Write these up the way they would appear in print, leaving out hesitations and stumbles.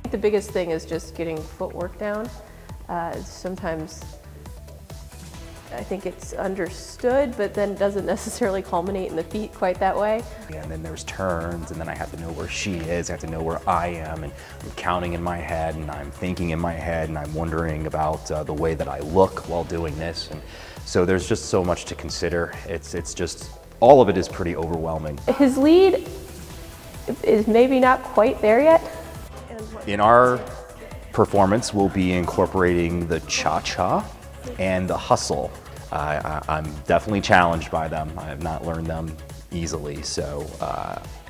The biggest thing is just getting footwork down. Sometimes I think it's understood, but then doesn't necessarily culminate in the feet quite that way. And then there's turns, and then I have to know where she is, I have to know where I am, and I'm counting in my head, and I'm thinking in my head, and I'm wondering about the way that I look while doing this. And so there's just so much to consider. It's just, all of it is pretty overwhelming. His lead is maybe not quite there yet. In our performance, we'll be incorporating the cha-cha and the hustle. I'm definitely challenged by them. I have not learned them easily, so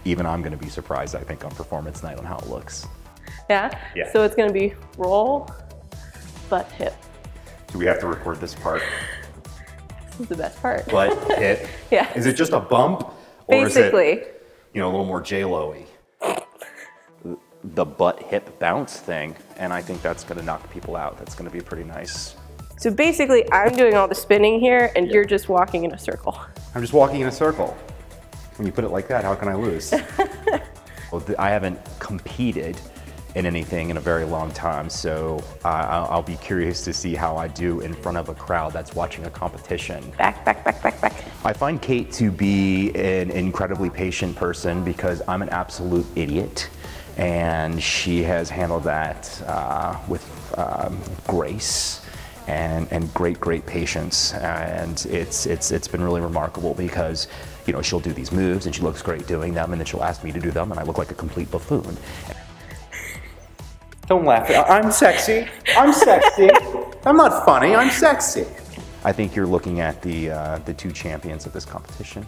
even I'm going to be surprised, I think, on performance night on how it looks. Yeah? Yeah. So it's going to be roll, butt, hip. Do we have to record this part? This is the best part. Butt, hip? Yeah. Is it just a bump? Or Basically. Is it, you know, a little more J-Lo-y? The butt hip bounce thing, and I think that's going to knock people out. That's going to be pretty nice. So basically, I'm doing all the spinning here, and you're just walking in a circle. I'm just walking in a circle. When you put it like that, how can I lose? Well, I haven't competed in anything in a very long time, so I'll be curious to see how I do in front of a crowd that's watching a competition. Back, back, back, back, back. I find Kate to be an incredibly patient person because I'm an absolute idiot. And she has handled that with grace and great patience, and it's been really remarkable because, you know, she'll do these moves and she looks great doing them, and then she'll ask me to do them, and I look like a complete buffoon. Don't laugh. I'm sexy. I'm sexy. I'm not funny. I'm sexy. I think you're looking at the two champions of this competition.